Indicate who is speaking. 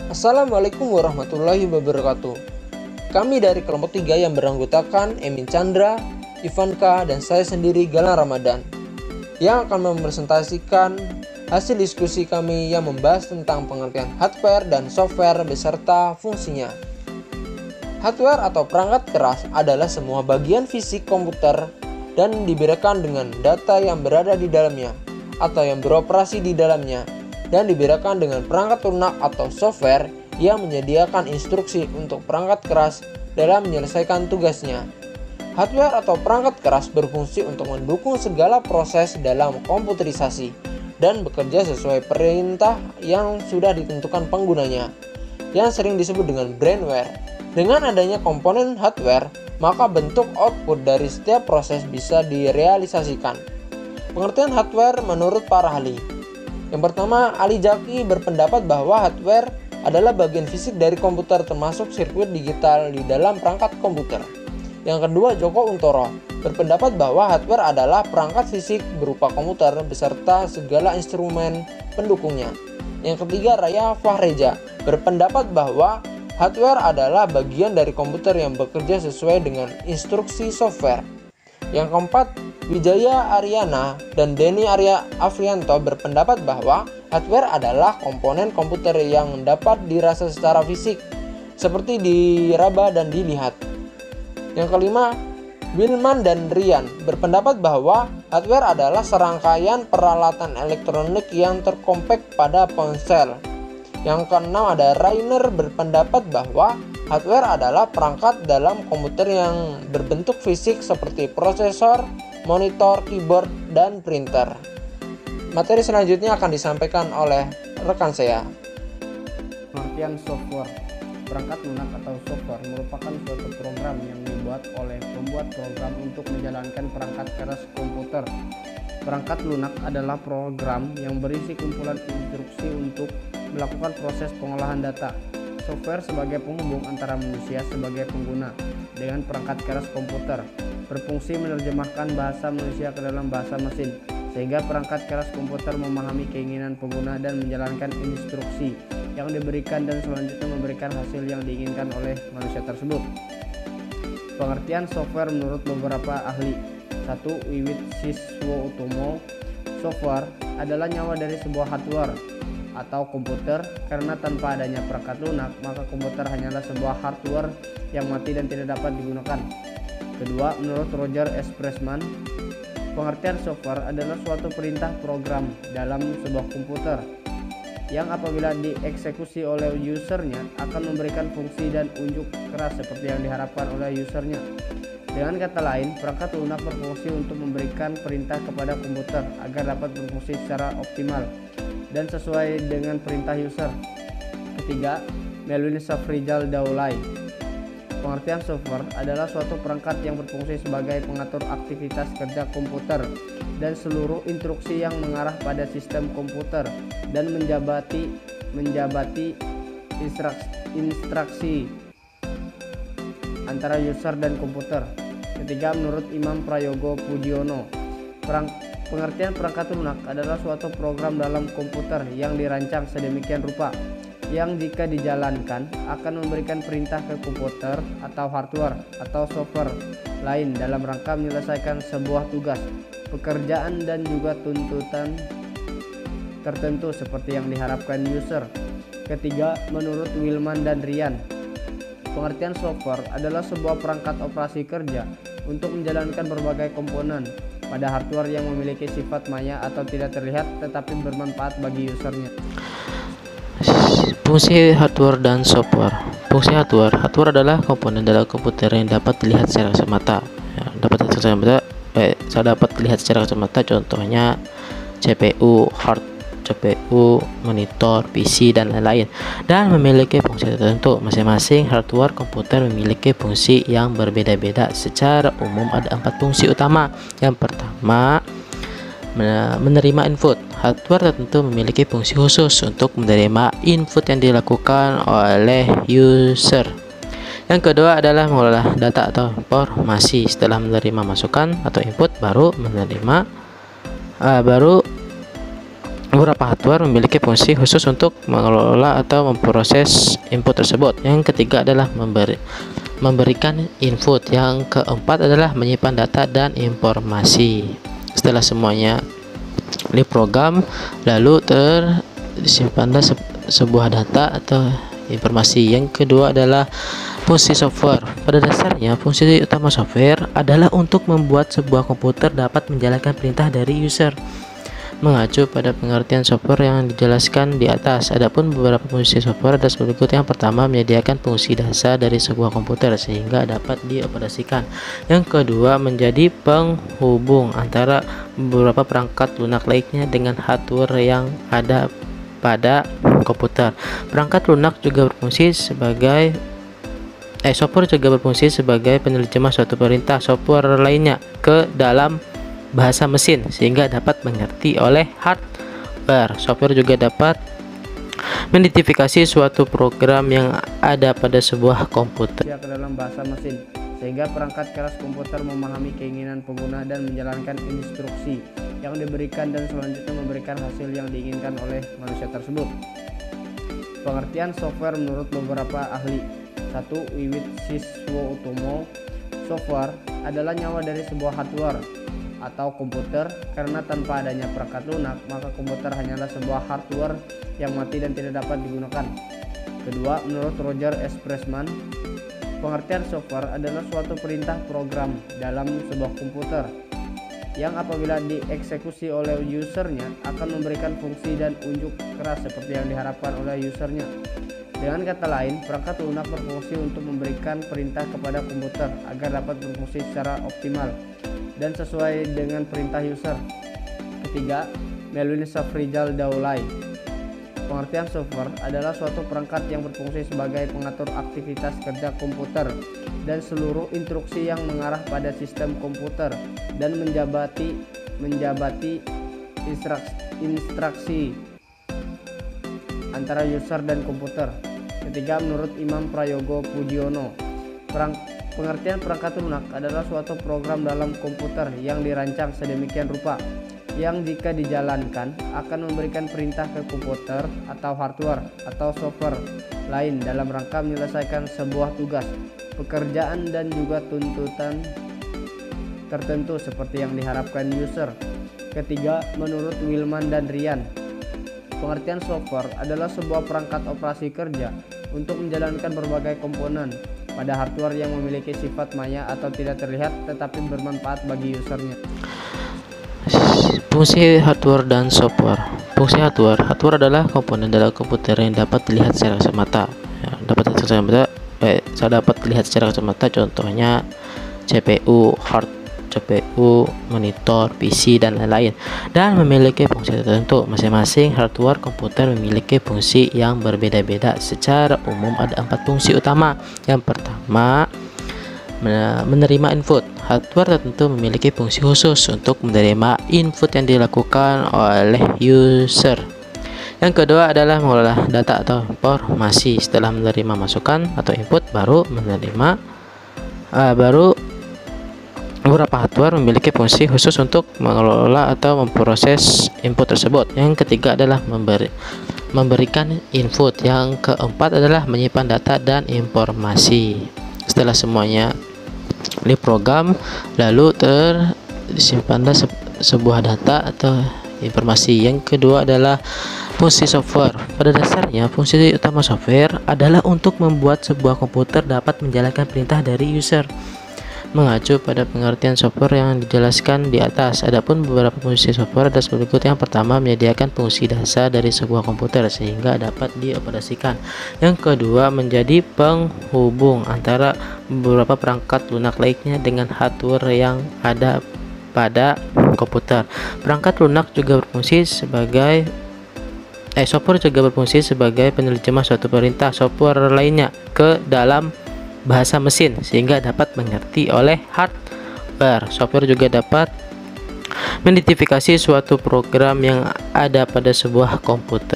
Speaker 1: Assalamualaikum warahmatullahi wabarakatuh. Kami dari kelompok 3 yang beranggotakan Emin Chandra, Ivanka, dan saya sendiri Galang Ramadan yang akan mempresentasikan hasil diskusi kami yang membahas tentang pengertian hardware dan software beserta fungsinya. Hardware atau perangkat keras adalah semua bagian fisik komputer dan diberikan dengan data yang berada di dalamnya atau yang beroperasi di dalamnya, dan dibedakan dengan perangkat lunak atau software yang menyediakan instruksi untuk perangkat keras dalam menyelesaikan tugasnya. Hardware atau perangkat keras berfungsi untuk mendukung segala proses dalam komputerisasi dan bekerja sesuai perintah yang sudah ditentukan penggunanya, yang sering disebut dengan brainware. Dengan adanya komponen hardware, maka bentuk output dari setiap proses bisa direalisasikan. Pengertian hardware menurut para ahli. Yang pertama, Ali Jaki berpendapat bahwa hardware adalah bagian fisik dari komputer termasuk sirkuit digital di dalam perangkat komputer. Yang kedua, Joko Untoro berpendapat bahwa hardware adalah perangkat fisik berupa komputer beserta segala instrumen pendukungnya. Yang ketiga, Raya Fahreja berpendapat bahwa hardware adalah bagian dari komputer yang bekerja sesuai dengan instruksi software. Yang keempat, Wijaya Aryana dan Denny Arya Afrianto berpendapat bahwa hardware adalah komponen komputer yang dapat dirasa secara fisik, seperti diraba dan dilihat. Yang kelima, Wilman dan Rian berpendapat bahwa hardware adalah serangkaian peralatan elektronik yang terkompak pada ponsel. Yang keenam, ada Rainer berpendapat bahwa hardware adalah perangkat dalam komputer yang berbentuk fisik seperti prosesor, monitor, keyboard, dan printer. Materi selanjutnya akan disampaikan oleh rekan saya.
Speaker 2: Pengertian software. Perangkat lunak atau software merupakan suatu program yang dibuat oleh pembuat program untuk menjalankan perangkat keras komputer. Perangkat lunak adalah program yang berisi kumpulan instruksi untuk melakukan proses pengolahan data. Software sebagai penghubung antara manusia sebagai pengguna dengan perangkat keras komputer, berfungsi menerjemahkan bahasa manusia ke dalam bahasa mesin, sehingga perangkat keras komputer memahami keinginan pengguna dan menjalankan instruksi yang diberikan dan selanjutnya memberikan hasil yang diinginkan oleh manusia tersebut. Pengertian software menurut beberapa ahli. 1. Wiwit Siswotomo. Software adalah nyawa dari sebuah hardware atau komputer, karena tanpa adanya perangkat lunak maka komputer hanyalah sebuah hardware yang mati dan tidak dapat digunakan. Kedua, menurut Roger S. Pressman, pengertian software adalah suatu perintah program dalam sebuah komputer yang apabila dieksekusi oleh usernya akan memberikan fungsi dan unjuk keras seperti yang diharapkan oleh usernya. Dengan kata lain, perangkat lunak berfungsi untuk memberikan perintah kepada komputer agar dapat berfungsi secara optimal dan sesuai dengan perintah user. Ketiga, Melvin Safrizal Daulay. Pengertian software adalah suatu perangkat yang berfungsi sebagai pengatur aktivitas kerja komputer dan seluruh instruksi yang mengarah pada sistem komputer dan menjabati instruksi antara user dan komputer. Ketiga, menurut Imam Prayogo Pujiono, pengertian perangkat lunak adalah suatu program dalam komputer yang dirancang sedemikian rupa yang jika dijalankan akan memberikan perintah ke komputer atau hardware atau software lain dalam rangka menyelesaikan sebuah tugas, pekerjaan dan juga tuntutan tertentu seperti yang diharapkan user. Ketiga, menurut Wilman dan Rian, pengertian software adalah sebuah perangkat operasi kerja untuk menjalankan berbagai komponen pada hardware yang memiliki sifat maya atau tidak terlihat tetapi bermanfaat bagi usernya.
Speaker 3: Fungsi hardware dan software. Fungsi hardware adalah komponen dalam komputer yang dapat dilihat secara semata. Dapat dilihat secara semata, contohnya CPU, CPU, monitor, PC, dan lain-lain, dan memiliki fungsi tertentu. Masing-masing hardware komputer memiliki fungsi yang berbeda-beda. Secara umum ada 4 fungsi utama. Yang pertama, menerima input. Hardware tertentu memiliki fungsi khusus untuk menerima input yang dilakukan oleh user. Yang kedua adalah mengolah data atau informasi. Setelah menerima masukan atau input, baru Beberapa hardware memiliki fungsi khusus untuk mengelola atau memproses input tersebut. Yang ketiga adalah memberikan input. Yang keempat adalah menyimpan data dan informasi. Setelah semuanya diprogram, lalu disimpanlah sebuah data atau informasi. Yang kedua adalah fungsi software. Pada dasarnya, fungsi utama software adalah untuk membuat sebuah komputer dapat menjalankan perintah dari user. Mengacu pada pengertian software yang dijelaskan di atas, adapun beberapa fungsi software adalah sebagai berikut. Yang pertama, menyediakan fungsi dasar dari sebuah komputer sehingga dapat dioperasikan. Yang kedua, menjadi penghubung antara beberapa perangkat lunak lainnya dengan hardware yang ada pada komputer. Perangkat lunak juga berfungsi sebagai software juga berfungsi sebagai penerjemah suatu perintah software lainnya ke dalam bahasa mesin sehingga dapat mengerti oleh hardware. Software juga dapat mengidentifikasi suatu program yang ada pada sebuah komputer
Speaker 2: ke dalam bahasa mesin sehingga perangkat keras komputer memahami keinginan pengguna dan menjalankan instruksi yang diberikan dan selanjutnya memberikan hasil yang diinginkan oleh manusia tersebut. Pengertian software menurut beberapa ahli. 1. Wiwit siswa utomo, software adalah nyawa dari sebuah hardware atau komputer, karena tanpa adanya perangkat lunak maka komputer hanyalah sebuah hardware yang mati dan tidak dapat digunakan. Kedua, menurut Roger S. Pressman, pengertian software adalah suatu perintah program dalam sebuah komputer yang apabila dieksekusi oleh usernya akan memberikan fungsi dan unjuk keras seperti yang diharapkan oleh usernya. Dengan kata lain, perangkat lunak berfungsi untuk memberikan perintah kepada komputer agar dapat berfungsi secara optimal dan sesuai dengan perintah user. Ketiga, Melvin Safrizal Daulay, pengertian software adalah suatu perangkat yang berfungsi sebagai pengatur aktivitas kerja komputer dan seluruh instruksi yang mengarah pada sistem komputer dan menjabati instruksi antara user dan komputer. Ketiga, menurut Imam Prayogo Pujiono, pengertian perangkat lunak adalah suatu program dalam komputer yang dirancang sedemikian rupa yang jika dijalankan akan memberikan perintah ke komputer atau hardware atau software lain dalam rangka menyelesaikan sebuah tugas, pekerjaan dan juga tuntutan tertentu seperti yang diharapkan user. Ketiga, menurut Wilman dan Rian, pengertian software adalah sebuah perangkat operasi kerja untuk menjalankan berbagai komponen pada hardware yang memiliki sifat maya atau tidak terlihat tetapi bermanfaat bagi usernya.
Speaker 3: Fungsi hardware dan software. Fungsi hardware adalah komponen dalam komputer yang dapat dilihat secara kasat mata. Dapat dilihat secara kasat mata, contohnya CPU, monitor, PC dan lain-lain, dan memiliki fungsi tertentu. Masing-masing hardware komputer memiliki fungsi yang berbeda-beda. Secara umum ada 4 fungsi utama. Yang pertama, menerima input. Hardware tertentu memiliki fungsi khusus untuk menerima input yang dilakukan oleh user. Yang kedua adalah mengolah data atau informasi. Setelah menerima masukan atau input, beberapa hardware memiliki fungsi khusus untuk mengelola atau memproses input tersebut. Yang ketiga adalah memberikan input. Yang keempat adalah menyimpan data dan informasi. Setelah semuanya diprogram, lalu disimpanlah sebuah data atau informasi. Yang kedua adalah fungsi software. Pada dasarnya, fungsi utama software adalah untuk membuat sebuah komputer dapat menjalankan perintah dari user. Mengacu pada pengertian software yang dijelaskan di atas, adapun beberapa fungsi software adalah sebagai berikut. Yang pertama, menyediakan fungsi dasar dari sebuah komputer sehingga dapat dioperasikan. Yang kedua, menjadi penghubung antara beberapa perangkat lunak lainnya dengan hardware yang ada pada komputer. Perangkat lunak juga berfungsi sebagai software juga berfungsi sebagai penerjemah suatu perintah software lainnya ke dalam bahasa mesin sehingga dapat mengerti oleh hardware. Software juga dapat mengidentifikasi suatu program yang ada pada sebuah komputer.